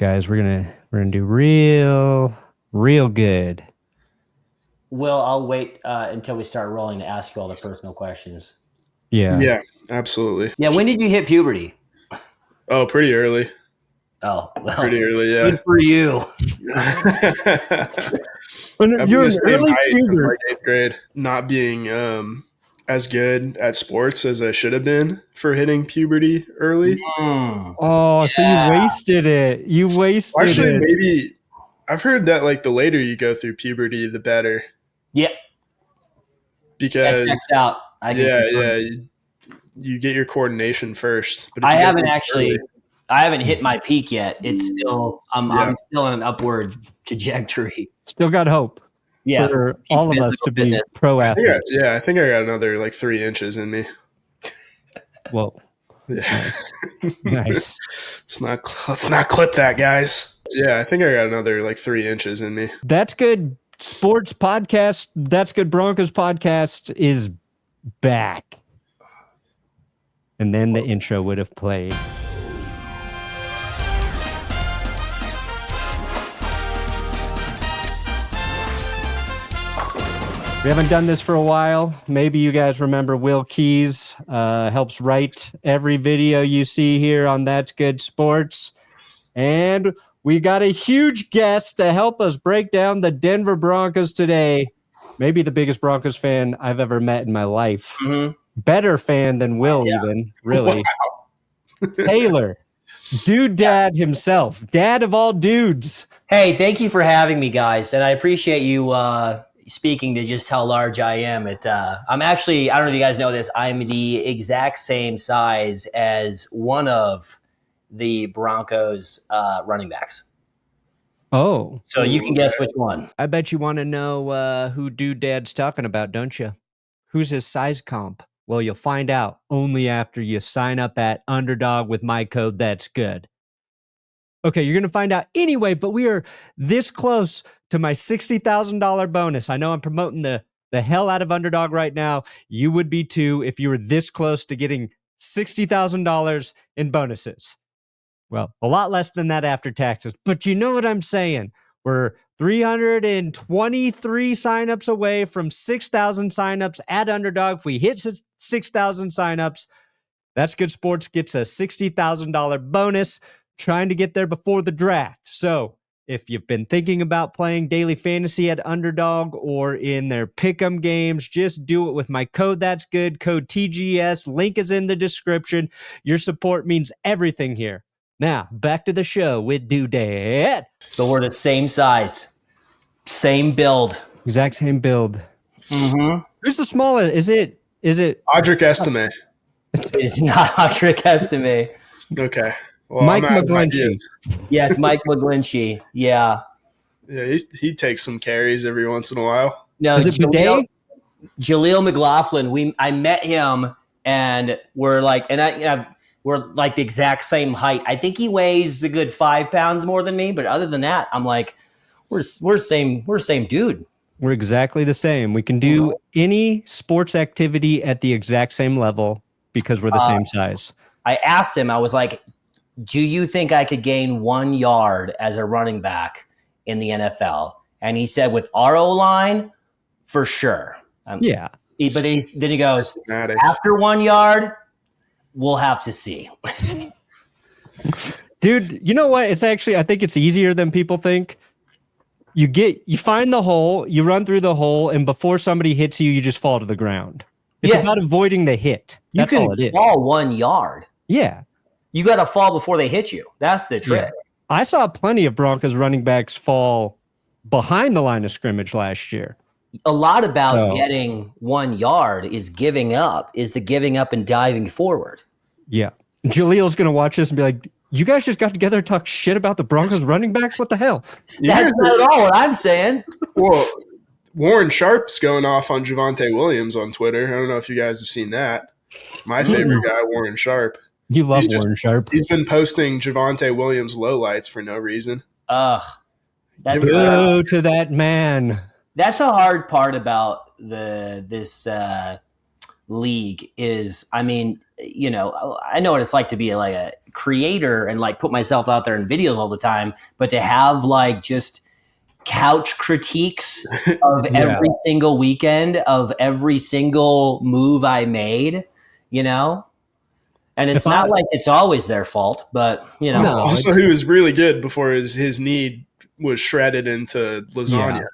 guys. We're gonna do real good. Will, I'll wait until we start rolling to ask you all the personal questions. Yeah, absolutely. Yeah, when did you hit puberty? Oh, pretty early. Oh, well, pretty early, yeah. Good for you. You're an early puber. Like 8th grade, not being as good at sports as I should have been for hitting puberty early. Oh, so you wasted it. Actually, maybe I've heard that like the later you go through puberty, the better. Yeah. Because that checks out. You get your coordination first. But I haven't hit my peak yet. It's still I'm still on an upward trajectory. Still got hope. Yeah, for all of us to be pro athletes. I think I got another like 3 inches in me. Whoa. Yeah. Nice. Let's not clip that, guys. Yeah, I think I got another like 3 inches in me. That's Good Sports Podcast. That's Good Broncos Podcast is back. And then the intro would have played. We haven't done this for a while. Maybe you guys remember Will Keys helps write every video you see here on That's Good Sports. And we got a huge guest to help us break down the Denver Broncos today. Maybe the biggest Broncos fan I've ever met in my life. Mm-hmm. Better fan than Will even, really. Wow. Taylor, dude dad himself, dad of all dudes. Hey, thank you for having me, guys. And I appreciate you speaking to just how large I am. I'm actually, I don't know if you guys know this, I'm the exact same size as one of the Broncos running backs. Oh. So you can guess which one. I bet you want to know who Dude Dad's talking about, don't you? Who's his size comp? Well, you'll find out only after you sign up at Underdog with my code That's Good. Okay, you're going to find out anyway, but we are this close to my $60,000 bonus. I know I'm promoting the hell out of Underdog right now. You would be too if you were this close to getting $60,000 in bonuses. Well, a lot less than that after taxes, but you know what I'm saying. We're 323 signups away from 6,000 signups at Underdog. If we hit 6,000 signups, That's Good Sports gets a $60,000 bonus. Trying to get there before the draft. So if you've been thinking about playing daily fantasy at Underdog or in their pick'em games, just do it with my code That's Good, code TGS. Link is in the description. Your support means everything here. Now, back to the show with Doodad. So we're the same size, same build. Exact same build. Mm-hmm. Who's the smallest? Is it? Audric Estime. It's not Audric Estime. Okay. Well, Mike McGlinchey. Yes, Mike McGlinchey. Yeah. Yeah, he takes some carries every once in a while. No, is it Jaleel McLaughlin. I met him, and we're like the exact same height. I think he weighs a good 5 pounds more than me, but other than that, I'm like, we're same dude. We're exactly the same. We can do any sports activity at the exact same level because we're the same size. I asked him. I was like, do you think I could gain 1 yard as a running back in the NFL? And he said, with our O-line, for sure. Yeah. Then he goes, after 1 yard, we'll have to see. Dude, you know what? It's actually, I think it's easier than people think. You find the hole, you run through the hole, and before somebody hits you, you just fall to the ground. It's about avoiding the hit. That's all it is. You can fall 1 yard. Yeah. You got to fall before they hit you. That's the trick. Yeah. I saw plenty of Broncos running backs fall behind the line of scrimmage last year. A lot about getting 1 yard is giving up and diving forward. Yeah. Jaleel's going to watch this and be like, you guys just got together to talk shit about the Broncos running backs? What the hell? That's not at all what I'm saying. Well, Warren Sharp's going off on Javonte Williams on Twitter. I don't know if you guys have seen that. My favorite guy, Warren Sharp. You love Warren Sharp. He's been posting Javonte Williams lowlights for no reason. Boo to that man. That's a hard part about this league is, I mean, you know, I know what it's like to be like a creator and like put myself out there in videos all the time, but to have like just couch critiques of every single weekend of every single move I made, you know? And it's not like it's always their fault, but you know. No, also, he was really good before his knee was shredded into lasagna. Yeah.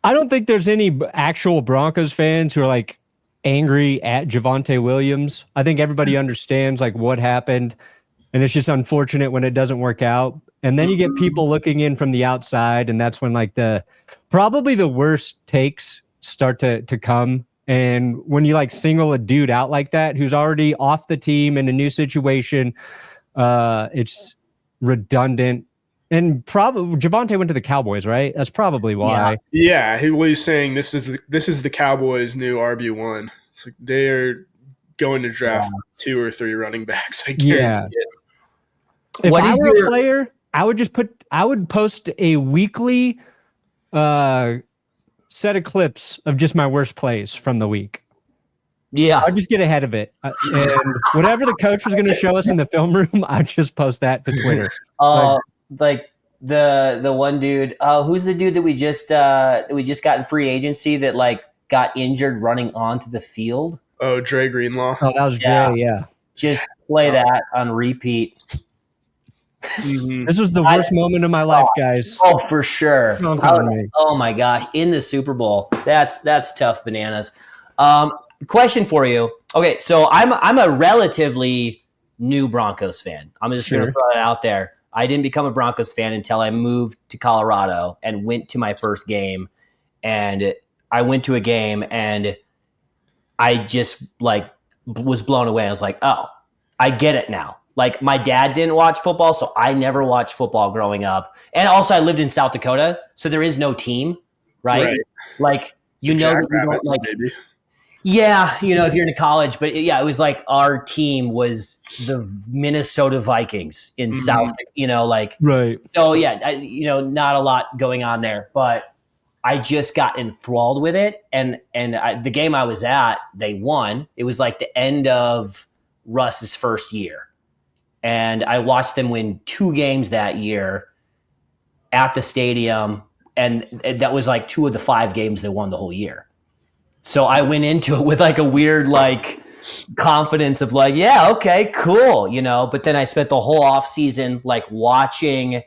I don't think there's any actual Broncos fans who are like angry at Javonte Williams. I think everybody understands like what happened, and it's just unfortunate when it doesn't work out. And then you get people looking in from the outside, and that's when like probably the worst takes start to come. And when you like single a dude out like that who's already off the team in a new situation, it's redundant. And probably Javonte went to the Cowboys, right? That's probably why. Yeah, he was saying this is the Cowboys' new RB1. It's like they are going to draft 2 or 3 running backs. I guarantee it. If I were a player, I would post a weekly set of clips of just my worst plays from the week. Yeah. I'd just get ahead of it. And whatever the coach was going to show us in the film room, I'd just post that to Twitter. Like the one dude, who's the dude that we just got in free agency that like got injured running onto the field? Oh, Dre Greenlaw. Oh, that was Dre, yeah. Just play that on repeat. Mm-hmm. This was the worst moment of my life, guys. Oh, for sure. Oh my gosh, in the Super Bowl. That's tough bananas. Question for you. Okay, so I'm a relatively new Broncos fan. I'm just going to throw it out there. I didn't become a Broncos fan until I moved to Colorado and went to my first game. And I went to a game and I just like was blown away. I was like, oh, I get it now. Like my dad didn't watch football, so I never watched football growing up. And also I lived in South Dakota, so there is no team, right? Like you know that you don't like maybe. Yeah, you know, if you're in college, but yeah, it was like our team was the Minnesota Vikings in South, you know, like right. So yeah, not a lot going on there, but I just got enthralled with it, and the game I was at, they won. It was like the end of Russ's first year. And I watched them win 2 games that year at the stadium. And that was like 2 of the 5 games they won the whole year. So I went into it with like a weird like confidence of like, yeah, okay, cool, you know. But then I spent the whole offseason like watching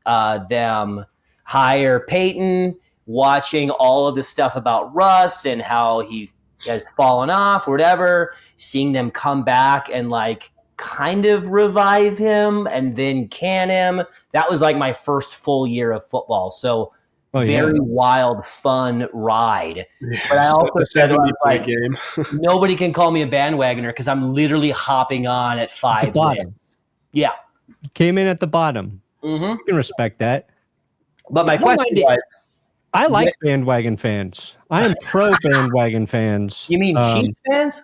them hire Peyton, watching all of the stuff about Russ and how he has fallen off or whatever, seeing them come back and like kind of revive him and then can him. That was like my first full year of football. So very wild, fun ride. But I also said like, game. Nobody can call me a bandwagoner because I'm literally hopping on at 5 wins. Yeah. Came in at the bottom. Mm-hmm. You can respect that. But my question was, I like bandwagon fans. I am pro bandwagon fans. You mean Chiefs fans?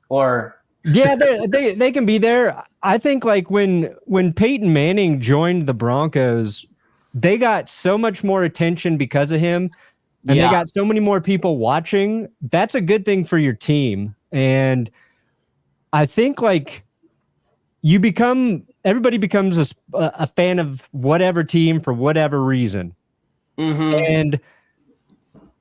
Or yeah, they can be there. I think like when Peyton Manning joined the Broncos, they got so much more attention because of him, and they got so many more people watching. That's a good thing for your team. And I think like everybody becomes a fan of whatever team for whatever reason. Mm-hmm. And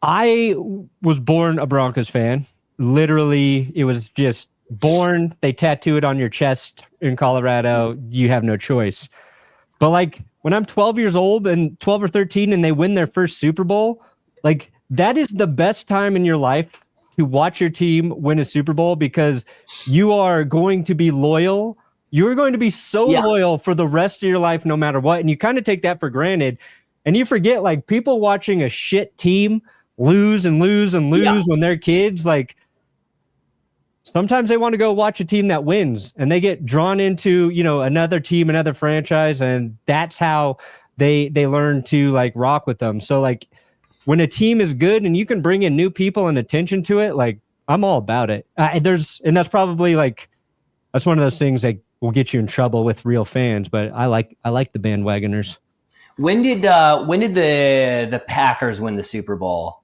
I was born a Broncos fan. Literally, it was just born. They tattoo it on your chest in Colorado. You have no choice. But like when I'm 12 years old and 12 or 13 and they win their first Super Bowl, like that is the best time in your life to watch your team win a Super Bowl because you are going to be loyal. You're going to be so loyal for the rest of your life, no matter what. And you kind of take that for granted. And you forget like people watching a shit team lose and lose and lose when they're kids. Like sometimes they want to go watch a team that wins and they get drawn into, you know, another team, another franchise. And that's how they learn to like rock with them. So like when a team is good and you can bring in new people and attention to it, like I'm all about it. And that's probably like, that's one of those things that will get you in trouble with real fans, but I like the bandwagoners. When did the Packers win the Super Bowl?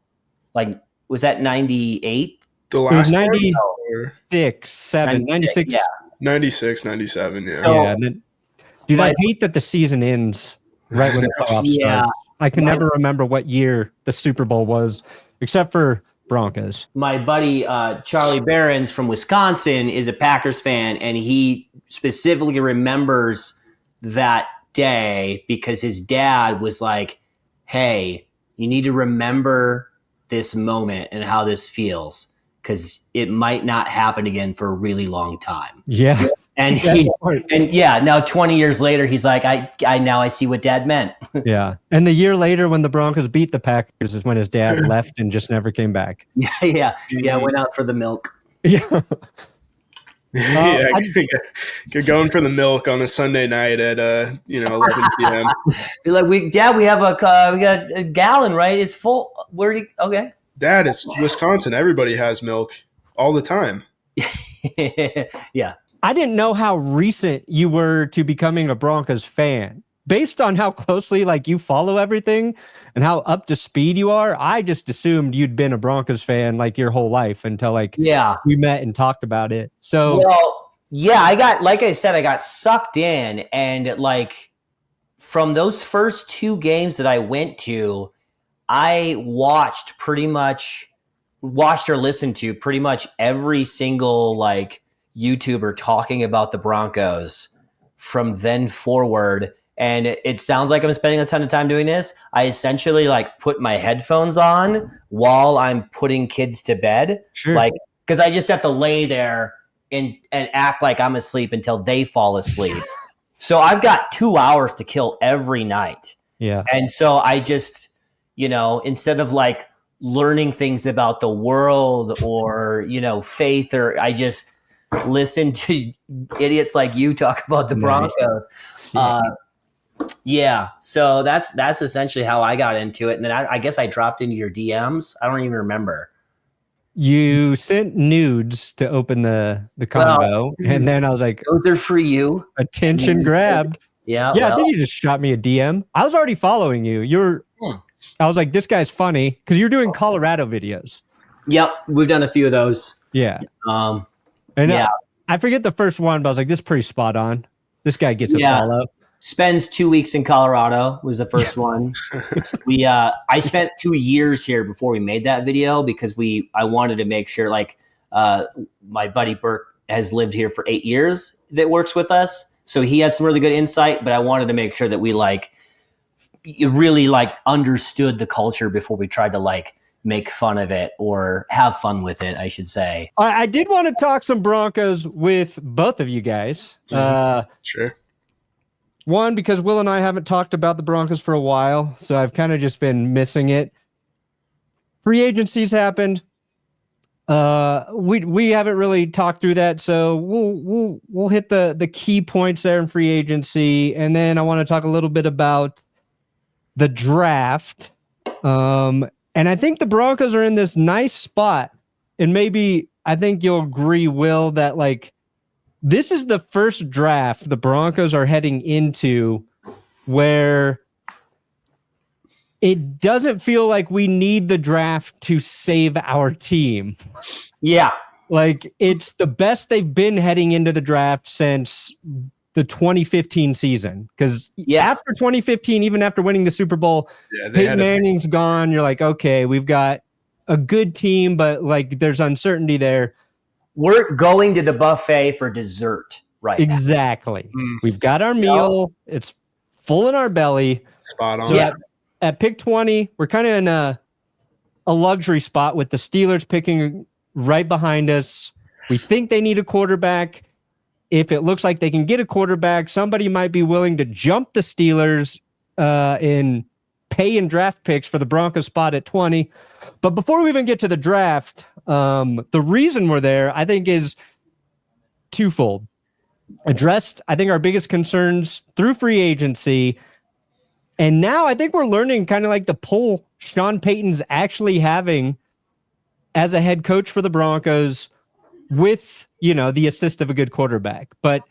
Like, was that 98? The It was last one? 96, 7, 96. Yeah. 96, 97, yeah. So- Yeah. And then, dude, I hate that the season ends right when the playoffs Yeah. starts. I can never remember what year the Super Bowl was, except for Broncos. My buddy Charlie Barons from Wisconsin is a Packers fan, and he specifically remembers that day because his dad was like, hey, you need to remember this moment and how this feels because it might not happen again for a really long time. Yeah. And now 20 years later, he's like, I see what dad meant. Yeah. And the year later when the Broncos beat the Packers is when his dad left and just never came back. Yeah. Went out for the milk. Yeah. Going for the milk on a Sunday night at 11 p.m. You're like, we have we got a gallon, right? It's full. Okay. Dad, it's Wisconsin. Everybody has milk all the time. Yeah. I didn't know how recent you were to becoming a Broncos fan. Based on how closely you follow everything and how up to speed you are, I just assumed you'd been a Broncos fan your whole life until we met and talked about it. So I got sucked in, and from those first two games that I went to, I watched or listened to pretty much every single YouTuber talking about the Broncos from then forward. And it sounds like I'm spending a ton of time doing this. I essentially put my headphones on while I'm putting kids to bed. Sure. Because I just have to lay there and act like I'm asleep until they fall asleep. So I've got 2 hours to kill every night. Yeah. And so I just, instead of learning things about the world or, faith, or I just listen to idiots like you talk about the Broncos. Yeah, so that's essentially how I got into it, and then I guess I dropped into your DMs. I don't even remember. You sent nudes to open the combo, and then I was like, "Those are for you." Attention grabbed. Yeah. I think you just shot me a DM. I was already following you. I was like, this guy's funny because you're doing Colorado videos. Yep, we've done a few of those. Yeah. I forget the first one, but I was like, this is pretty spot on. This guy gets a follow. Spends 2 weeks in Colorado was the first one. I spent 2 years here before we made that video because I wanted to make sure my buddy Burke has lived here for 8 years that works with us. So he had some really good insight, but I wanted to make sure that we really understood the culture before we tried to make fun of it or have fun with it, I should say. I did want to talk some Broncos with both of you guys. Sure. One, because Will and I haven't talked about the Broncos for a while, so I've kind of just been missing it. Free agency's happened. We haven't really talked through that, so we'll hit the key points there in free agency, and then I want to talk a little bit about the draft. And I think the Broncos are in this nice spot, and maybe I think you'll agree, Will, that this is the first draft the Broncos are heading into where it doesn't feel like we need the draft to save our team. Yeah. It's the best they've been heading into the draft since the 2015 season. Because after 2015, even after winning the Super Bowl, Peyton Manning's gone. You're like, okay, we've got a good team, but there's uncertainty there. We're going to the buffet for dessert, right? Exactly. We've got our meal. It's full in our belly. Spot on. So at pick 20, we're kind of in a luxury spot with the Steelers picking right behind us. We think they need a quarterback. If it looks like they can get a quarterback, somebody might be willing to jump the Steelers in pay and draft picks for the Broncos spot at 20. But before we even get to the draft, the reason we're there, I think, is twofold. Addressed, I think, our biggest concerns through free agency. And now I think we're learning kind of the pull Sean Payton's actually having as a head coach for the Broncos with, the assist of a good quarterback. But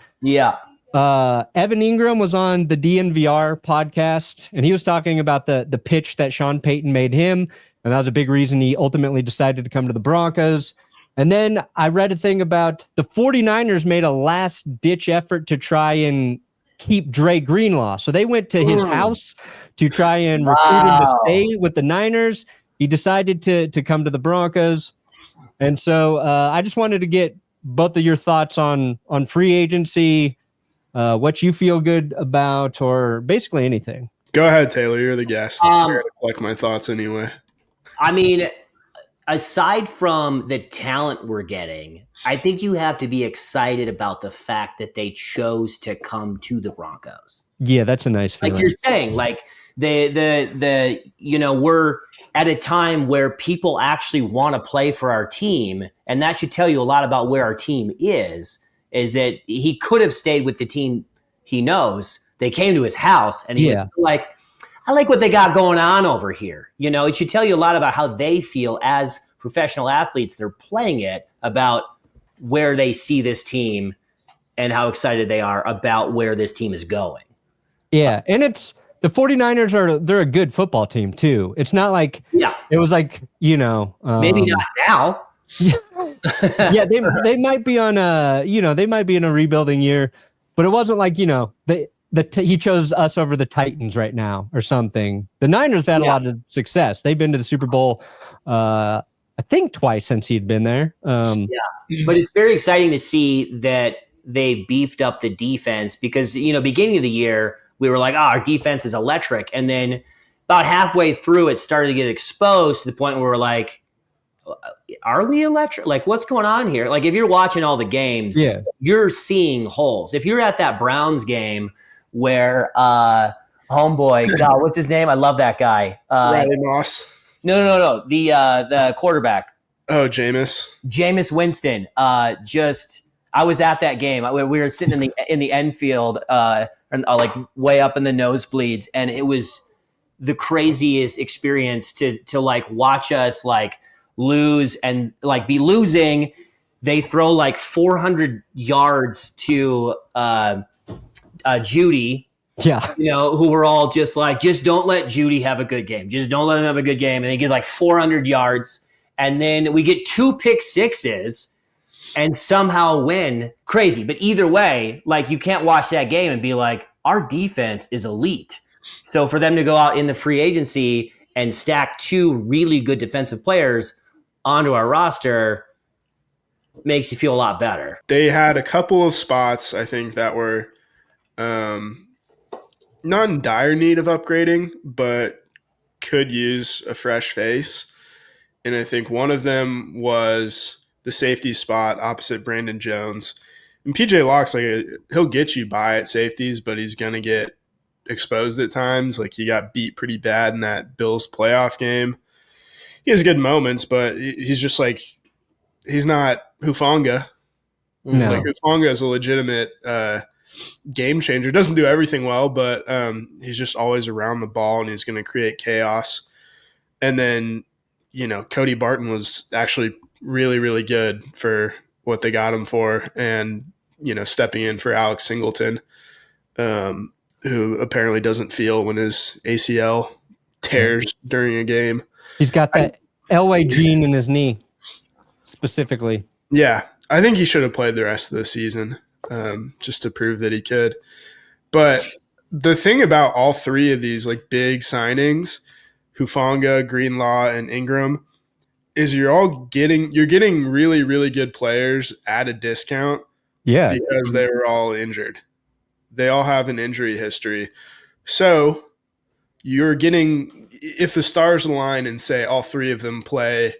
Evan Ingram was on the DNVR podcast, and he was talking about the pitch that Sean Payton made him. And that was a big reason he ultimately decided to come to the Broncos. And then I read a thing about the 49ers made a last-ditch effort to try and keep Dre Greenlaw. So they went to his house to try and recruit him to stay with the Niners. He decided to come to the Broncos. And so I just wanted to get both of your thoughts on free agency, what you feel good about, or basically anything. Go ahead, Taylor. You're the guest. I'm here to collect my thoughts anyway. I mean, aside from the talent we're getting, I think you have to be excited about the fact that they chose to come to the Broncos. Yeah, that's a nice feeling. Like you're saying, like the we're at a time where people actually want to play for our team, and that should tell you a lot about where our team is that he could have stayed with the team he knows. They came to his house, and he was like, I like what they got going on over here. It should tell you a lot about how they feel as professional athletes. They're playing it, about where they see this team and how excited they are about where this team is going. Yeah, and it's the 49ers they're a good football team too. It's not like it was like, maybe not now. Yeah, they might be on they might be in a rebuilding year, but it wasn't like, he chose us over the Titans right now or something. The Niners have had a lot of success. They've been to the Super Bowl, I think twice since he'd been there. But it's very exciting to see that they beefed up the defense because, beginning of the year, we were like, our defense is electric. And then about halfway through, it started to get exposed to the point where we're like, are we electric? Like, what's going on here? Like, if you're watching all the games, you're seeing holes. If you're at that Browns game where homeboy, God, what's his name? I love that guy. Riley Moss. No. The quarterback. Oh, Jameis Winston. I was at that game. We were sitting in the end field, like way up in the nosebleeds, and it was the craziest experience to like watch us like lose and like be losing. They throw like 400 yards to Judy. Who were all just like, just don't let Judy have a good game. Just don't let him have a good game. And he gets like 400 yards. And then we get 2 pick sixes and somehow win. Crazy. But either way, like you can't watch that game and be like, our defense is elite. So for them to go out in the free agency and stack 2 really good defensive players onto our roster makes you feel a lot better. They had a couple of spots, I think, that were not in dire need of upgrading, but could use a fresh face. And I think one of them was the safety spot opposite Brandon Jones. And PJ Locke's like, he'll get you by at safeties, but he's going to get exposed at times. Like he got beat pretty bad in that Bills playoff game. He has good moments, but he's just like, he's not Hufanga. No. Like Hufanga is a legitimate game changer. Doesn't do everything well, but he's just always around the ball and he's going to create chaos. And then, Cody Barton was actually really, really good for what they got him for. And, stepping in for Alex Singleton, who apparently doesn't feel when his ACL tears during a game. He's got that Elway gene in his knee specifically. Yeah. I think he should have played the rest of the season just to prove that he could. But the thing about all 3 of these like big signings, Hufanga, Greenlaw, and Ingram, is you're getting really, really good players at a discount. Yeah. Because they were all injured. They all have an injury history. So you're getting, if the stars align and say all 3 of them play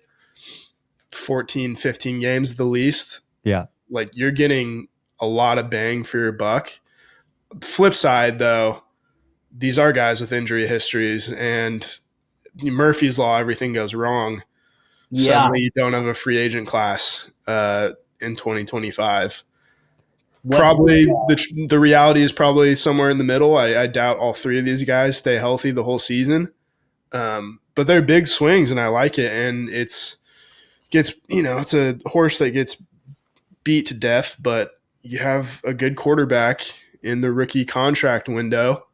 14, 15 games the least, like you're getting a lot of bang for your buck. Flip side, though, these are guys with injury histories, and Murphy's Law, everything goes wrong. Suddenly you don't have a free agent class in 2025. Probably the reality is probably somewhere in the middle. I doubt all 3 of these guys stay healthy the whole season. But they're big swings, and I like it. And it's a horse that gets beat to death, but you have a good quarterback in the rookie contract window.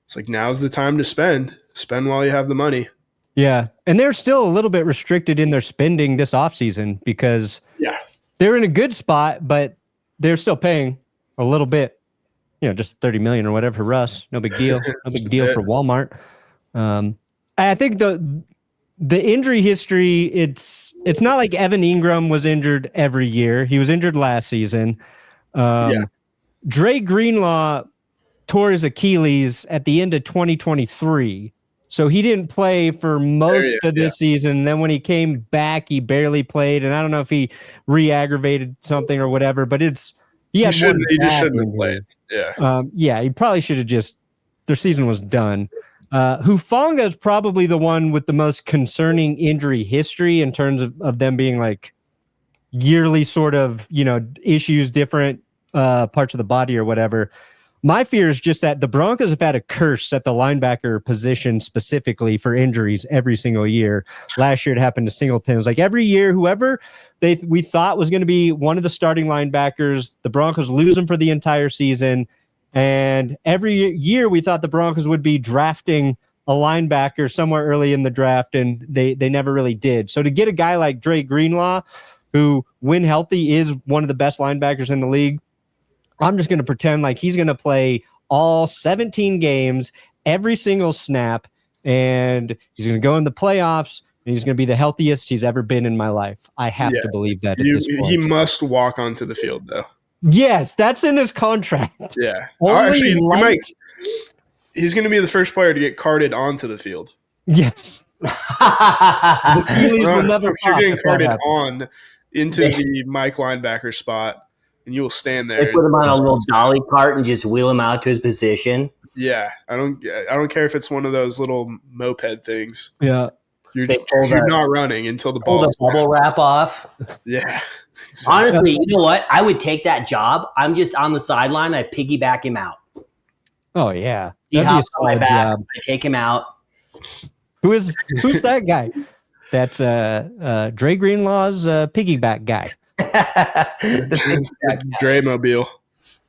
It's like, now's the time to spend while you have the money. Yeah. And they're still a little bit restricted in their spending this offseason because Yeah. they're in a good spot, but they're still paying a little bit, just $30 million or whatever for Russ. No big deal. No big deal for Walmart. I think the injury history, it's not like Evan Ingram was injured every year. He was injured last season. Dre Greenlaw tore his Achilles at the end of 2023. So he didn't play for most of this season. And then when he came back, he barely played. And I don't know if he re-aggravated something or whatever, but he just shouldn't have played. Yeah. He probably should have their season was done. Hufanga is probably the one with the most concerning injury history in terms of them being like yearly sort of, issues, different parts of the body or whatever. My fear is just that the Broncos have had a curse at the linebacker position specifically for injuries every single year. Last year it happened to Singleton. It was like every year, whoever we thought was going to be one of the starting linebackers, the Broncos lose them for the entire season. And every year we thought the Broncos would be drafting a linebacker somewhere early in the draft, and they never really did. So to get a guy like Dre Greenlaw, who, when healthy, is one of the best linebackers in the league, I'm just going to pretend like he's going to play all 17 games, every single snap, and he's going to go in the playoffs, and he's going to be the healthiest he's ever been in my life. I have to believe that at this point. He must walk onto the field, though. Yes, that's in his contract. Yeah. Actually, he's going to be the first player to get carted onto the field. Yes. Achilles will never you're getting carted on into the Mike linebacker spot. And you will stand there. They put him on a little dolly cart and just wheel him out to his position. Yeah, I don't care if it's one of those little moped things. Yeah, you're not running until the ball. Pull the bubble wrap off. Yeah. Honestly, you know what? I would take that job. I'm just on the sideline. I piggyback him out. Oh yeah, he hops on my back. I take him out. Who's that guy? That's Dre Greenlaw's piggyback guy. Dre Mobile.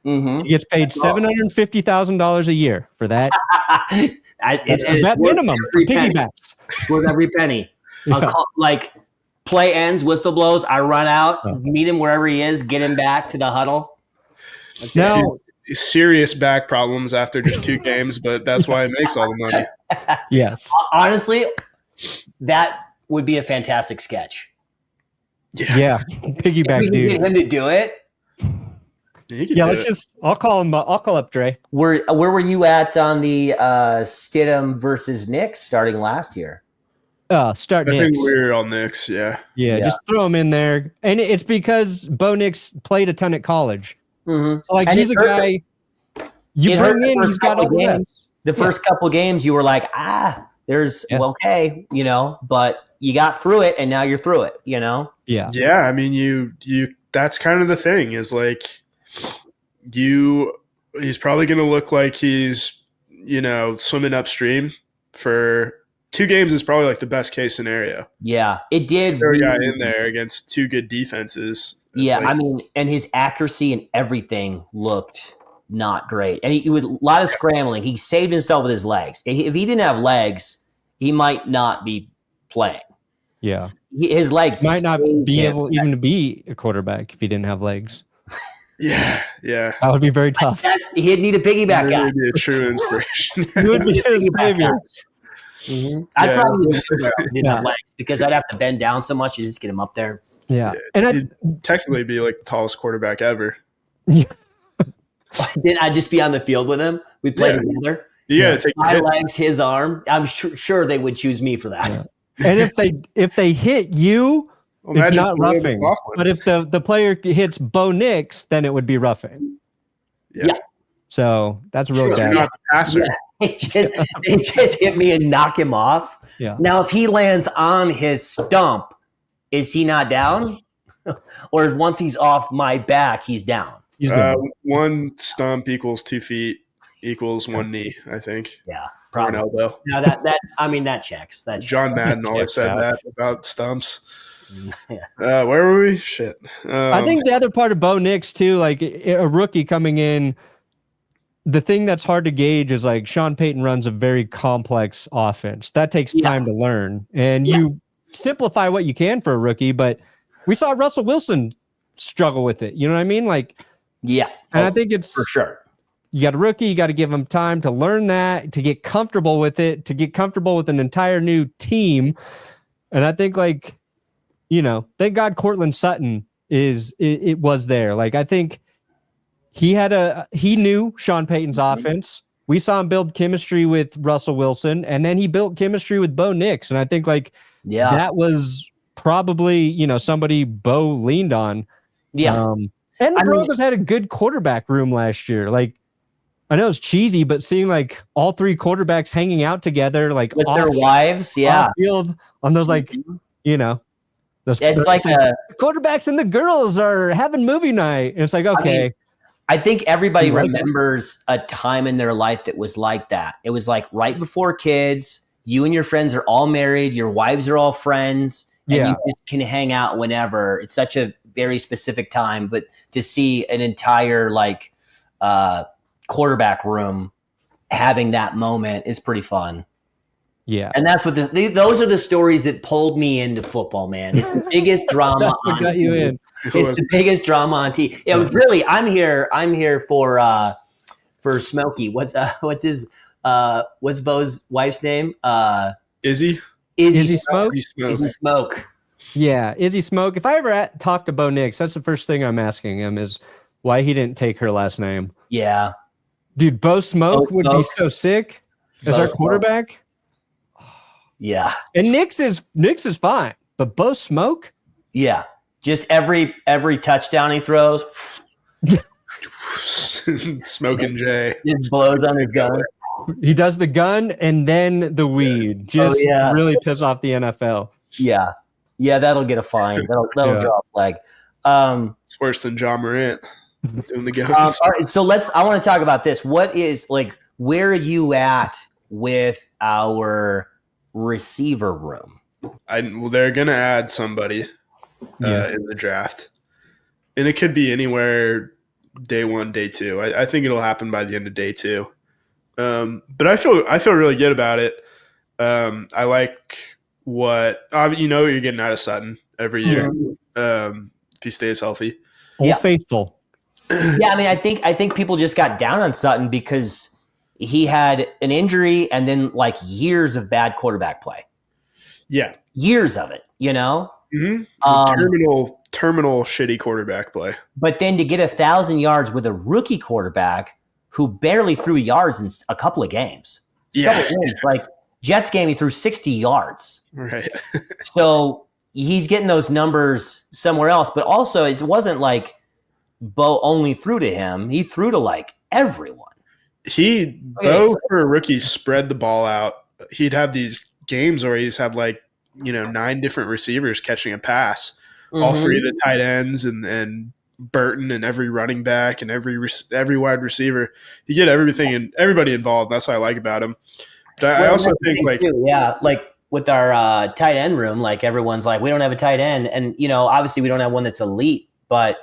Mm-hmm. He gets paid $750,000 a year for that. It's that minimum for piggybacks. It's worth every penny. Yeah. Play ends, whistle blows. I run out, meet him wherever he is, get him back to the huddle. Now, serious back problems after just 2 games, but that's why he makes all the money. Yes. Honestly, that would be a fantastic sketch. Yeah. Piggyback dude. Get him to do it. I'll call up Dre. Where were you at on the Stidham versus Knicks starting last year? Start I Knicks. think we were on Knicks, yeah. Just throw him in there. And it's because Bo Nix played a ton at college. Mm-hmm. So he's a guy you bring in, he's got all the games. The first couple games you were like, okay, but you got through it and now you're through it, Yeah. Yeah, I mean you that's kind of the thing is he's probably going to look like he's, swimming upstream for 2 games is probably the best case scenario. Yeah, it did. Throw a guy in there against 2 good defenses. And his accuracy and everything looked not great. And he with a lot of scrambling. He saved himself with his legs. If he didn't have legs, he might not be playing. Yeah. His legs might not be able even to be a quarterback if he didn't have legs. Yeah. That would be very tough. He'd need a piggyback guy. He would be a true inspiration. He would be his savior. Mm-hmm. I'd probably didn't have legs because I'd have to bend down so much to just get him up there. Yeah. And I'd technically be the tallest quarterback ever. Yeah. Then I'd just be on the field with him. We'd play together. You gotta take my legs, his arm. I'm sure they would choose me for that. Yeah. And if they hit you, it's not roughing. But if the player hits Bo Nix, then it would be roughing. Yeah. So that's really bad. You're not the passer. Yeah. They just hit me and knock him off. Yeah. Now, if he lands on his stump, is he not down? Or once he's off my back, he's down? One stump equals 2 feet equals 1 knee, I think. Yeah. Probably. Or an elbow. Now that checks. John Madden always said that about stumps. Yeah. Where were we? Shit. I think the other part of Bo Nix too, a rookie coming in, the thing that's hard to gauge is Sean Payton runs a very complex offense. That takes time to learn, and you simplify what you can for a rookie, but we saw Russell Wilson struggle with it. You know what I mean? Like, yeah. And I think it's for sure. You got a rookie, you got to give him time to learn that, to get comfortable with it, to get comfortable with an entire new team. And I think, like, you know, thank God Cortland Sutton it was there. Like, I think he knew Sean Payton's offense. We saw him build chemistry with Russell Wilson, and then he built chemistry with Bo Nix. And I think, like, that was probably, you know, somebody Bo leaned on. Yeah. And the Broncos had a good quarterback room last year. Like, I know it's cheesy, but seeing like all three quarterbacks hanging out together, like with their wives, off field on those, like, you know, it's like the quarterbacks and the girls are having movie night. And it's like, okay. I think everybody remembers a time in their life that was like that. It was like right before kids, you and your friends are all married, your wives are all friends, and you just can hang out whenever. It's such a very specific time, but to see an entire like quarterback room having that moment is pretty fun. Yeah. And that's what those are the stories that pulled me into football, man. It's the biggest drama on got you in. It's the biggest drama on TV. It was really I'm here for Smokey. What's Bo's wife's name? Izzy Smoke? Izzy Smoke. Yeah, Izzy Smoke. If I ever talk to Bo Nix, that's the first thing I'm asking him is why he didn't take her last name. Yeah. Dude, Bo Smoke would be so sick as our quarterback. Yeah. And Nix is fine, but Bo Smoke? Yeah. Just every touchdown he throws. Smoking Jay. Just blows on his gun. He does the gun and then the weed. Just really piss off the NFL. Yeah. Yeah, that'll get a fine. That'll draw a flag. It's worse than John Morant doing the guns. All right, so I want to talk about this. What is, like, where are you at with our receiver room? Well, they're going to add somebody in the draft. And it could be anywhere day one, day two. I think it'll happen by the end of day two. But I feel really good about it. I like what you're getting out of Sutton every year if he stays healthy. Faithful. Yeah, I mean, I think people just got down on Sutton because he had an injury and then like years of bad quarterback play. Yeah, years of it. You know, terminal shitty quarterback play. But then to get 1,000 yards with a rookie quarterback who barely threw yards in a couple of games. Like Jets game, he threw 60 yards. Right. So he's getting those numbers somewhere else. But also, it wasn't like Bo only threw to him. He threw to like everyone. Bo for a rookie spread the ball out. He'd have these games where he's had like 9 different receivers catching a pass. All three of the tight ends and Burton and every running back and every wide receiver. You get everything and everybody involved. That's what I like about him. But I also think like with our tight end room, like everyone's like, we don't have a tight end, and obviously we don't have one that's elite. But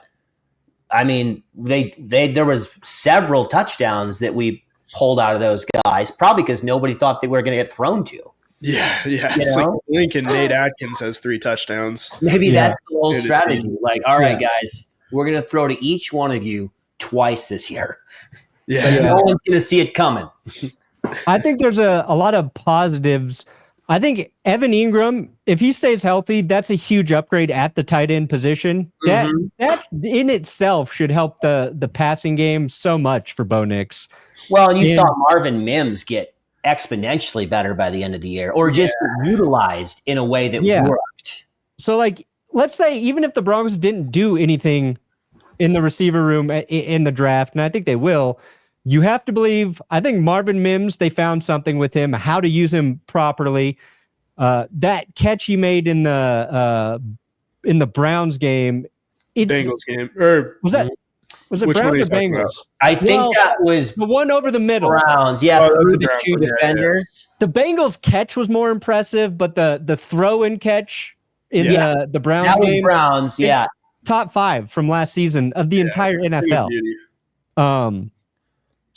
I mean, there was several touchdowns that we pulled out of those guys, probably because nobody thought they were going to get thrown to. Yeah. It's like Lincoln Nate Atkins has 3 touchdowns. Maybe that's the whole strategy. Like, all right, guys, we're going to throw to each one of you twice this year. Yeah. But no one's going to see it coming. I think there's a lot of positives. I think Evan Ingram, if he stays healthy, that's a huge upgrade at the tight end position. That in itself should help the passing game so much for Bo Nix. Well, and you saw Marvin Mims get exponentially better by the end of the year, or just utilized in a way that worked. So, like, let's say even if the Broncos didn't do anything in the receiver room in the draft, and I think they will, you have to believe, I think Marvin Mims, they found something with him, how to use him properly. That catch he made in the Browns game. Bengals game. Or was it Browns or Bengals? I think that was the one over the middle. Browns, through the 2 defenders. The Bengals catch was more impressive, but the throw-in catch in the Browns that was game. Browns, top 5 from last season of the entire NFL.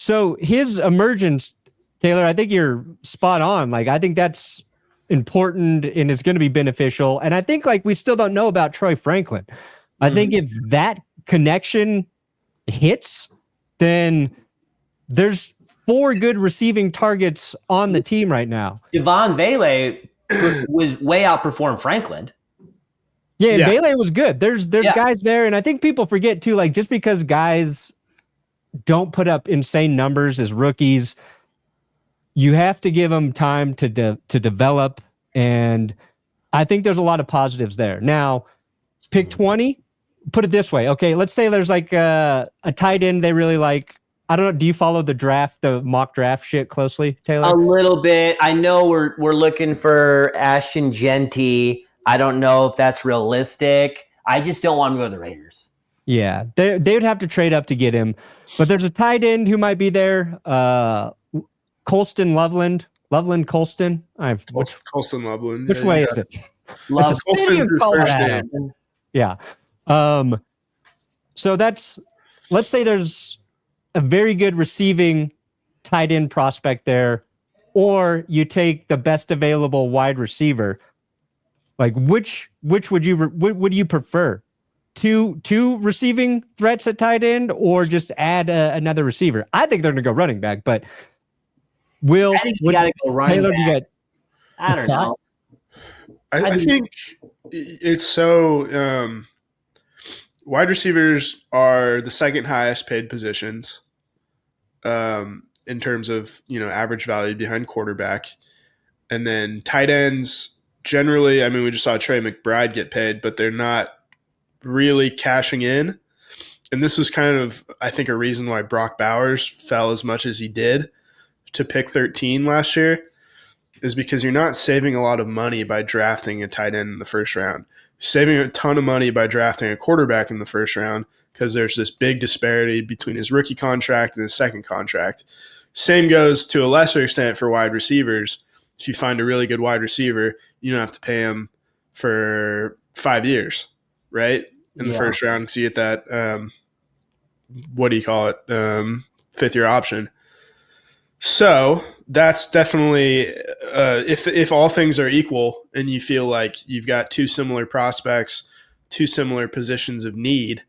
So his emergence, Taylor, I think you're spot on. Like, I think that's important and is going to be beneficial. And I think like we still don't know about Troy Franklin. I think if that connection hits, then there's 4 good receiving targets on the team right now. Devon Vele was way outperformed Franklin. Yeah, and Vele was good. There's guys there, and I think people forget too, like just because guys don't put up insane numbers as rookies, you have to give them time to develop, and I think there's a lot of positives there. Now, pick 20, put it this way. Okay, let's say there's like a tight end they really like. I don't know. Do you follow the mock draft shit closely, Taylor? A little bit. I know we're looking for Ashton Genty. I don't know if that's realistic. I just don't want him to go to the Raiders. Yeah, they would have to trade up to get him. But there's a tight end who might be there. Colston Loveland. Colston. Colston Loveland. Which way is it? Love it's a city of Colorado. Yeah. So let's say there's a very good receiving tight end prospect there, or you take the best available wide receiver. Like which would you prefer? Two receiving threats at tight end, or just add another receiver? I think they're going to go running back, but I think you got to go running Taylor, back. I don't know. I think it's so wide receivers are the second highest paid positions in terms of average value behind quarterback, and then tight ends generally. I mean, we just saw Trey McBride get paid, but they're not really cashing in. And this was kind of, I think, a reason why Brock Bowers fell as much as he did to pick 13 last year, is because you're not saving a lot of money by drafting a tight end in the first round. Saving a ton of money by drafting a quarterback in the first round, because there's this big disparity between his rookie contract and his second contract. Same goes to a lesser extent for wide receivers. If you find a really good wide receiver, you don't have to pay him for 5 years, right? In the first round, because you get that, what do you call it, fifth-year option. So that's definitely, if all things are equal and you feel like you've got 2 similar prospects, 2 similar positions of need,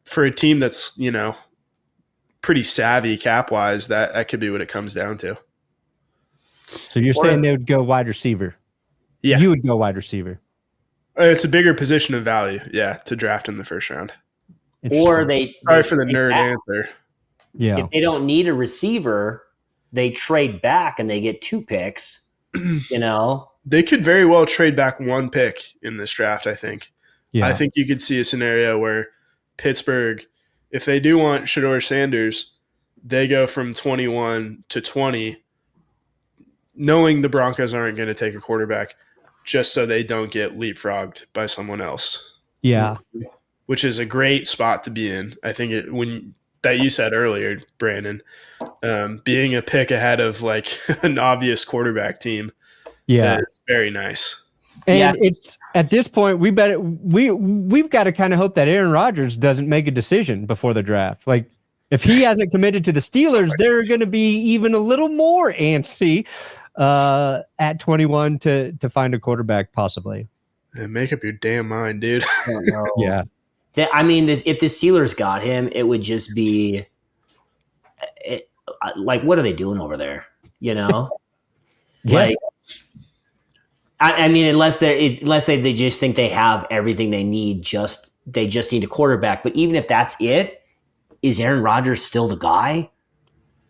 for a team that's, pretty savvy cap-wise, that could be what it comes down to. So you're saying they would go wide receiver? Yeah. You would go wide receiver. It's a bigger position of value, to draft in the first round. Or sorry for the nerd answer. Yeah. If they don't need a receiver, they trade back and they get 2 picks. They could very well trade back 1 pick in this draft, I think. Yeah. I think you could see a scenario where Pittsburgh, if they do want Shedeur Sanders, they go from 21 to 20, knowing the Broncos aren't going to take a quarterback, just so they don't get leapfrogged by someone else. Yeah. Which is a great spot to be in. I think that you said earlier, Brandon, being a pick ahead of like an obvious quarterback team. Yeah. Is very nice. And it's at this point we've got to kind of hope that Aaron Rodgers doesn't make a decision before the draft. Like if he hasn't committed to the Steelers, they're going to be even a little more antsy at 21 to find a quarterback possibly. Make up your damn mind, dude. Yeah. I mean, if the Steelers got him, it would just be like, what are they doing over there? Yeah. Like, I mean, unless they just think they have everything they need, they just need a quarterback. But even if that's it, is Aaron Rodgers still the guy?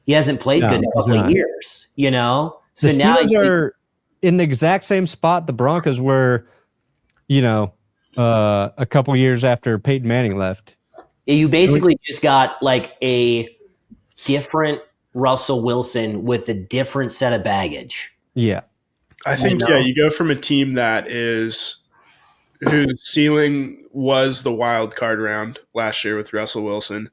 He hasn't played good in a couple of years, So the Steelers are in the exact same spot the Broncos were, a couple years after Peyton Manning left. You basically just got like a different Russell Wilson with a different set of baggage. Yeah. I think, you go from a team whose ceiling was the wild card round last year with Russell Wilson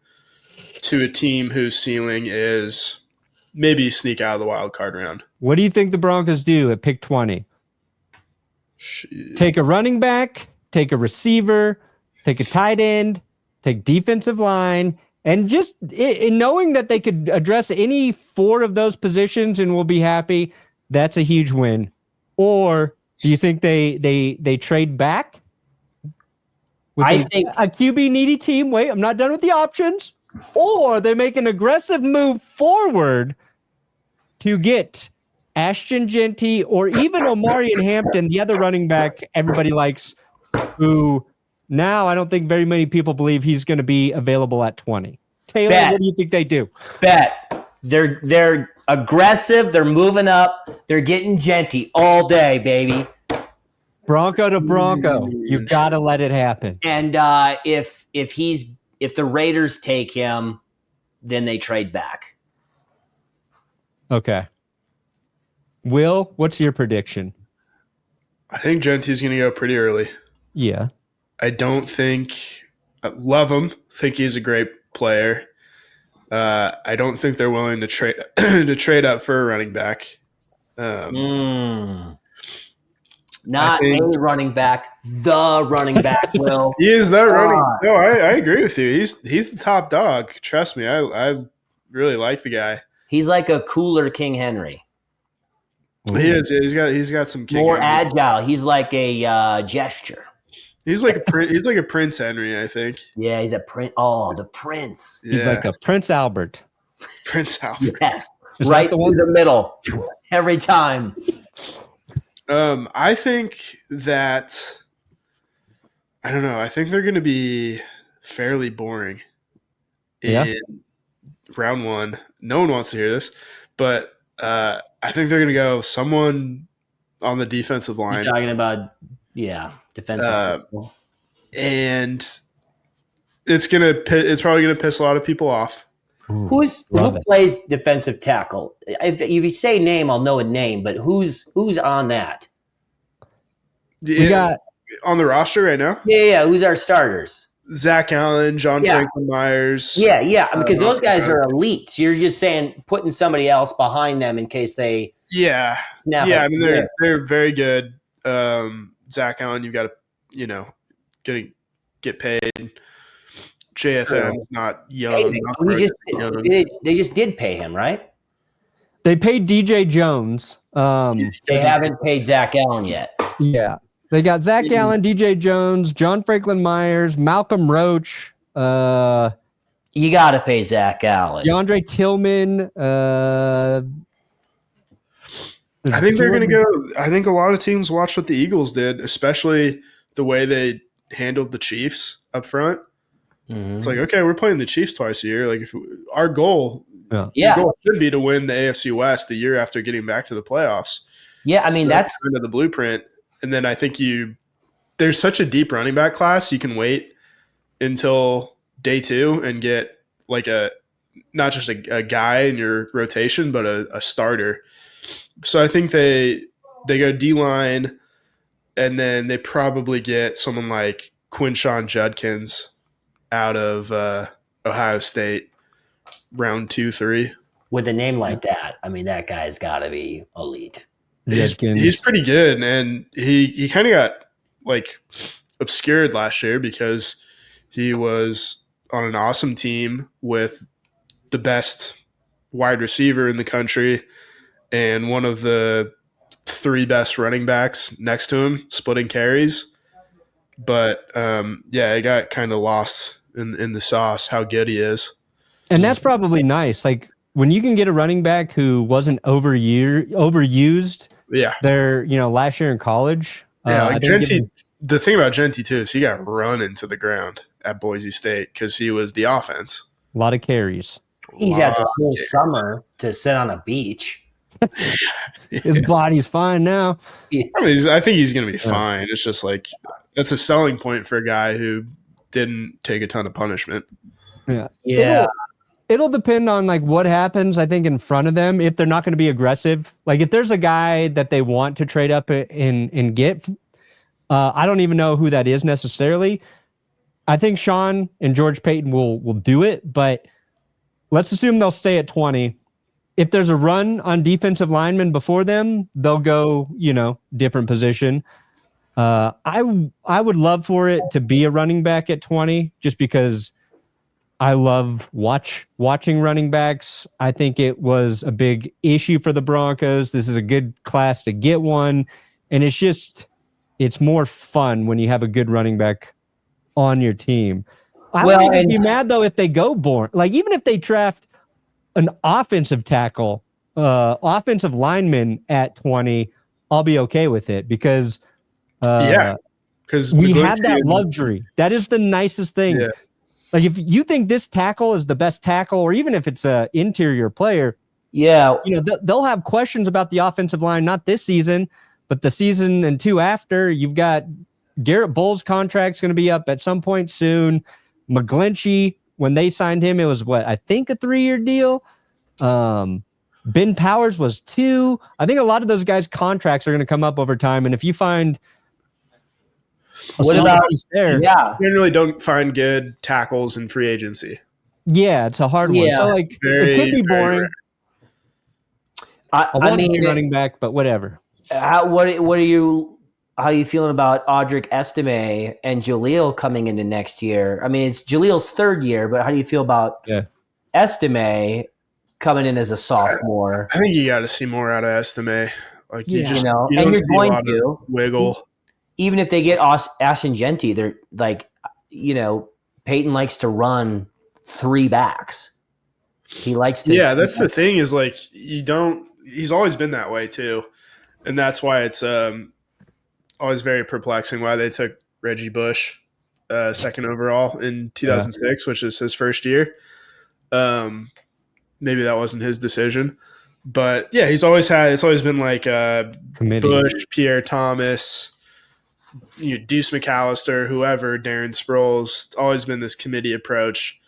to a team whose ceiling is maybe sneak out of the wild card round. What do you think the Broncos do at pick 20? Take a running back, take a receiver, take a tight end, take defensive line, and just in knowing that they could address any 4 of those positions and we'll be happy, that's a huge win Or do you think they trade back? I think a QB needy team. Wait, I'm not done with the options. Or they make an aggressive move forward to get Ashton Genty or even Omarion Hampton, the other running back everybody likes, who now I don't think very many people believe he's going to be available at 20. Taylor, what do you think they do? Bet. They're aggressive. They're moving up. They're getting Genty all day, baby. Bronco to Bronco. You got to let it happen. And if the Raiders take him, then they trade back. Okay. Will, what's your prediction? I think Genty's going to go pretty early. Yeah. I love him. Think he's a great player. I don't think they're willing to trade up for a running back. Not a running back, the running back, Will. He is the running. No, I agree with you. He's the top dog. Trust me, I really like the guy. He's like a cooler King Henry. He is. He's got some King more Henry. Agile. He's like a gesture. He's like a Prince Henry, I think. Yeah, he's a prince. Oh, the prince. He's like a Prince Albert. Prince Albert. Yes, Is right the through the middle every time. I think that I don't know. I think they're going to be fairly boring in round one. No one wants to hear this, but I think they're going to go someone on the defensive line. You're talking about defensive. And it's probably gonna piss a lot of people off. Who plays defensive tackle? If you say name, I'll know a name. But who's on that? We got on the roster right now. Yeah. Who's our starters? Zach Allen, Franklin Myers. Yeah. Because those guys are elite. So you're just saying putting somebody else behind them in case they. Yeah. I mean they're very good. Zach Allen, you've got to get paid. JFM's not young. They just did pay him, right? They paid DJ Jones. They haven't paid Zach Allen yet. Yeah. They got Zach Allen, DJ Jones, John Franklin Myers, Malcolm Roach. You got to pay Zach Allen. DeAndre Tillman. I think they're going to go. I think a lot of teams watched what the Eagles did, especially the way they handled the Chiefs up front. Mm-hmm. It's like, okay, we're playing the Chiefs twice a year. Like, our goal should be to win the AFC West the year after getting back to the playoffs. Yeah, I mean, that's kind of the blueprint. And then I think there's such a deep running back class, you can wait until day 2 and get like not just a guy in your rotation, but a starter. So I think they go D-line, and then they probably get someone like Quinshon Judkins out of Ohio State, round 2-3. With a name like that, I mean, that guy's got to be elite. He's pretty good, and he kind of got like obscured last year because he was on an awesome team with the best wide receiver in the country and one of the 3 best running backs next to him splitting carries. But it got kind of lost in the sauce how good he is. And that's probably nice. Like when you can get a running back who wasn't overused. Yeah. They're, last year in college. Yeah, Genty. The thing about Genty too is he got run into the ground at Boise State because he was the offense. A lot of carries. He's had the whole summer to sit on a beach. His body's fine now. I mean, I think he's going to be fine. It's just like that's a selling point for a guy who didn't take a ton of punishment. Yeah. It'll depend on like what happens, I think, in front of them. If they're not going to be aggressive, like if there's a guy that they want to trade up and get, I don't even know who that is necessarily. I think Sean and George Payton will do it, but let's assume they'll stay at 20. If there's a run on defensive linemen before them, they'll go, different position. I would love for it to be a running back at 20, just because I love watching running backs. I think it was a big issue for the Broncos. This is a good class to get one. And it's more fun when you have a good running back on your team. I wouldn't even be mad, though, if they go Bourne. Like, even if they draft an offensive tackle, offensive lineman at 20, I'll be okay with it because we have that luxury. That is the nicest thing. Yeah. Like, if you think this tackle is the best tackle, or even if it's an interior player, they'll have questions about the offensive line, not this season, but the season and two after. You've got Garrett Bowles' contract's going to be up at some point soon. McGlinchey, when they signed him, it was I think a 3-year deal. Ben Powers was 2. I think a lot of those guys' contracts are going to come up over time. And if you find what about there? Yeah, you generally don't find good tackles in free agency. Yeah, it's a hard one. So it could be boring. I mean, running back, but whatever. How are you feeling about Audric Estime and Jaleel coming into next year? I mean, it's Jaleel's 3rd year, but how do you feel about Estime coming in as a sophomore? I think you got to see more out of Estime. Like you and you're going to wiggle. Even if they get Ascingenti, they're like, Peyton likes to run 3 backs. He likes to. Yeah, that's the thing is like he's always been that way too. And that's why it's always very perplexing why they took Reggie Bush 2nd overall in 2006, which is his first year. Maybe that wasn't his decision. But, yeah, it's always been like Bush, Pierre Thomas, Deuce McAllister, whoever, Darren Sproles, always been this committee approach.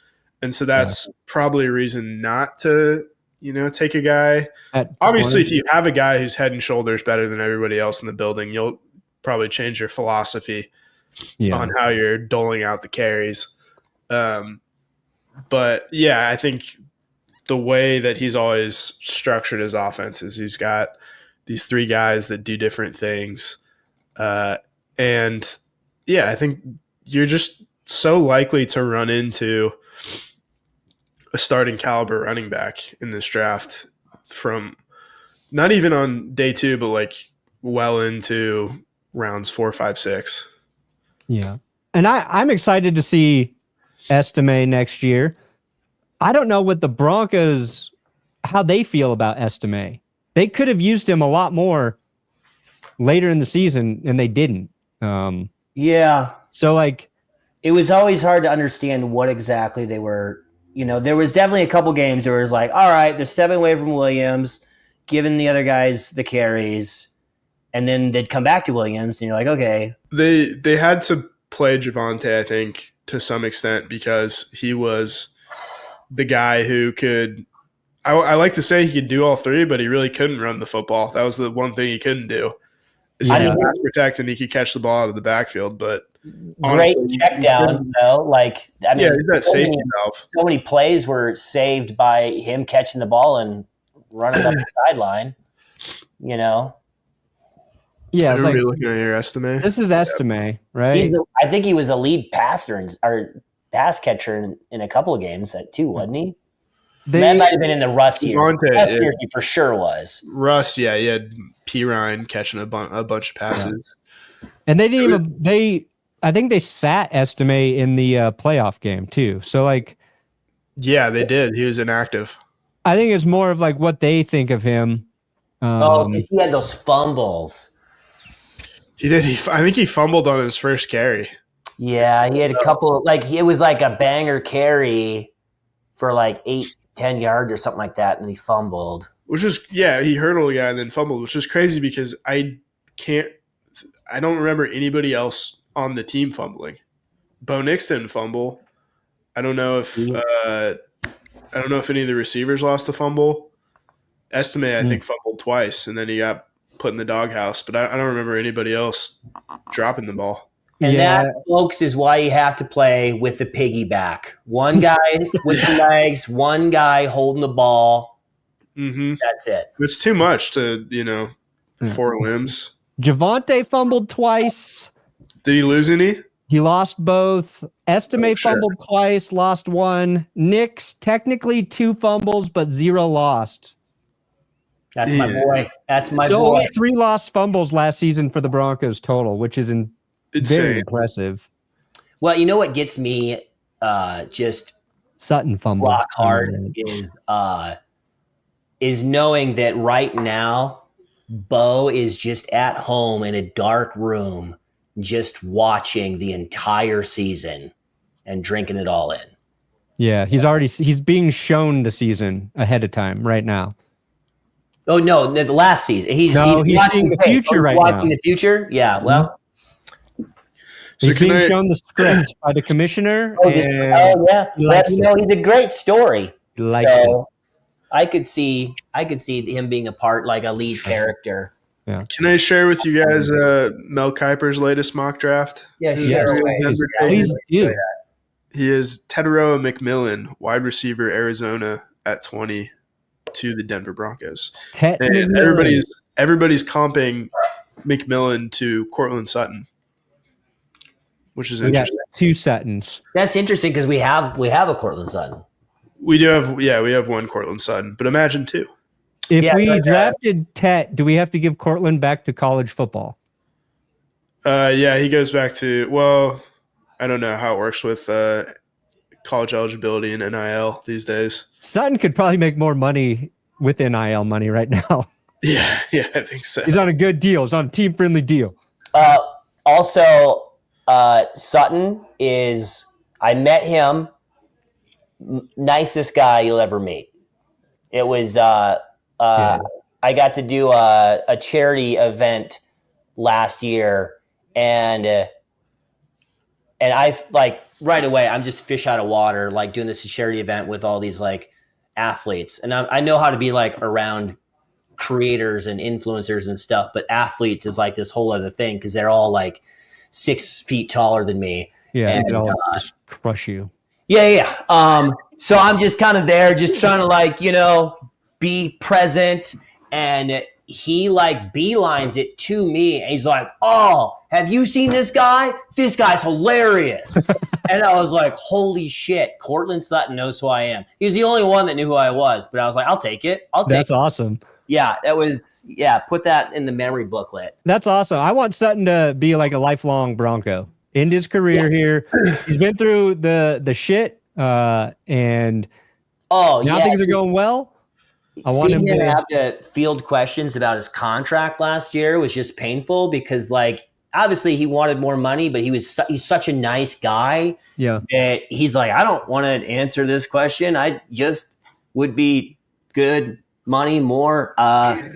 And so that's probably a reason not to – take a guy. Obviously, if you have a guy who's head and shoulders better than everybody else in the building, you'll probably change your philosophy on how you're doling out the carries. But, yeah, I think the way that he's always structured his offense is he's got these 3 guys that do different things. And, yeah, I think you're just so likely to run into – a starting caliber running back in this draft from not even on day 2, but like well into rounds 4, 5, 6. Yeah. And I'm excited to see Estime next year. I don't know what the Broncos, how they feel about Estime. They could have used him a lot more later in the season and they didn't. So like, it was always hard to understand what exactly they were. There was definitely a couple games where it was like, all right, they're stepping away from Williams, giving the other guys the carries, and then they'd come back to Williams, and you're like, okay. They had to play Javonte, I think, to some extent because he was the guy who could – I like to say he could do all 3, but he really couldn't run the football. That was the one thing he couldn't do. Is he could pass protect and he could catch the ball out of the backfield, but – great check down, though. Like, I mean, he's that safety valve. So many plays were saved by him catching the ball and running up the sideline. Yeah, it's like looking at your Estime. This is Estime, right? I think he was the lead passer or pass catcher in a couple of games too, wasn't he? That might have been in the Russ year. He for sure was. Russ, he had P. Ryan catching a bunch of passes, and they didn't even I think they sat Estime in the playoff game too. So like, yeah, they did. He was inactive. I think it's more of like what they think of him. Because he had those fumbles. He did. I think he fumbled on his first carry. Yeah, he had a couple. Like it was like a banger carry for like 8-10 yards or something like that, and he fumbled. Which is he hurdled a guy and then fumbled, which is crazy because I don't remember anybody else on the team fumbling. Bo Nix didn't fumble. I don't know if any of the receivers lost a fumble. Estime, I think, fumbled twice, and then he got put in the doghouse. But I don't remember anybody else dropping the ball. And that, folks, is why you have to play with the piggyback. One guy with the legs, one guy holding the ball. Mm-hmm. That's it. It's too much to 4 limbs. Javonte fumbled twice. Did he lose any? He lost both. Estime fumbled twice, lost one. Nick's technically 2 fumbles, but 0 lost. That's my boy. That's my so boy. only 3 lost fumbles last season for the Broncos total, which is very impressive. Well, you know what gets me just Sutton fumbled rock hard is knowing that right now Bo is just at home in a dark room just watching the entire season and drinking it all in. Yeah, he's being shown the season ahead of time right now. Oh no, the last season. He's watching the future right now. Watching the future? Yeah, well. He's being shown the script by the commissioner. Yeah. Well, he's a great story. So I could see him being a lead character. Yeah. Can I share with you guys Mel Kiper's latest mock draft? Yeah, sure. Please do. He is Teteroa McMillan, wide receiver, Arizona at 20 to the Denver Broncos. And everybody's comping McMillan to Cortland Sutton, which is interesting. Got 2 Suttons. That's interesting because we have a Cortland Sutton. We have one Cortland Sutton, but imagine 2. If we drafted Tet, do we have to give Cortland back to college football? He goes back to, well, I don't know how it works with college eligibility and NIL these days. Sutton could probably make more money with NIL money right now. Yeah, I think so. He's on a good deal. He's on a team-friendly deal. Also, Sutton I met him, nicest guy you'll ever meet. It was I got to do a charity event last year, and I right away I'm just fish out of water, doing this charity event with all these athletes, and I know how to be around creators and influencers and stuff, but athletes is this whole other thing because they're all 6 feet taller than me. Yeah, and they can all just crush you. Yeah. So I'm just kind of there, just trying to be present, and he beelines it to me, and he's like, "Oh, have you seen this guy? This guy's hilarious." And I was like, "Holy shit, Cortland Sutton knows who I am." He was the only one that knew who I was, but I was like, "I'll take it. That's awesome. Yeah, put that in the memory booklet. That's awesome. I want Sutton to be a lifelong Bronco. End his career here. He's been through the shit, and now things are going well. I want him to have to field questions about his contract last year was just painful because obviously he wanted more money, but he's such a nice guy. Yeah. That he's like, I don't want to answer this question. I just would be good money more. I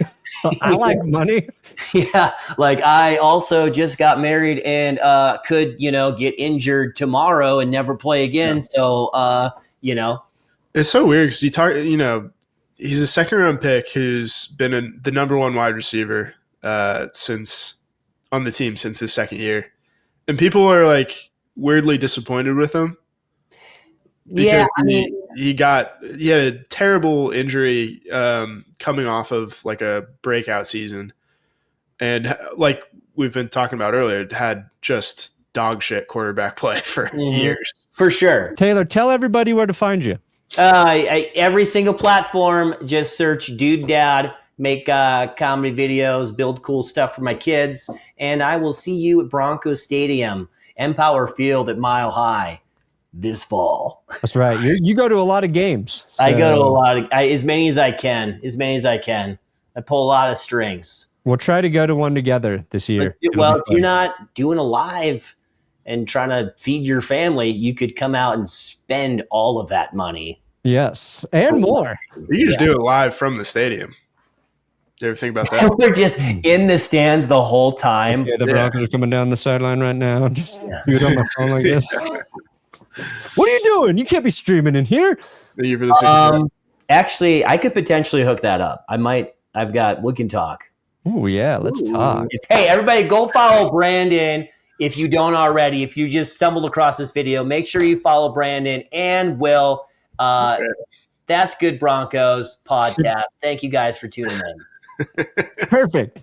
like money. Yeah. I also just got married and could, get injured tomorrow and never play again. Yeah. So, It's so weird because you talk, he's a second-round pick who's been the number 1 wide receiver since on the team since his second year, and people are weirdly disappointed with him. Yeah, he had a terrible injury coming off of a breakout season, and we've been talking about earlier, had just dog shit quarterback play for years. For sure. Taylor, tell everybody where to find you. Every single platform, just search Dude Dad, make comedy videos, build cool stuff for my kids, and I will see you at Broncos Stadium, Empower Field at Mile High this fall. That's right. You go to a lot of games. So. I go to a lot of as many as I can. I pull a lot of strings. We'll try to go to one together this year. If you're not doing a live and trying to feed your family, you could come out and spend all of that money. Yes, and more. You just do it live from the stadium. Do you ever think about that? We're just in the stands the whole time. Yeah, the Broncos are coming down the sideline right now. Just do it on my phone like this. What are you doing? You can't be streaming in here. Actually, I could potentially hook that up. We can talk. Oh, yeah, let's talk. Hey, everybody, go follow Brandon. If you don't already, if you just stumbled across this video, make sure you follow Brandon and Will. That's Good Broncos podcast. Thank you guys for tuning in. Perfect.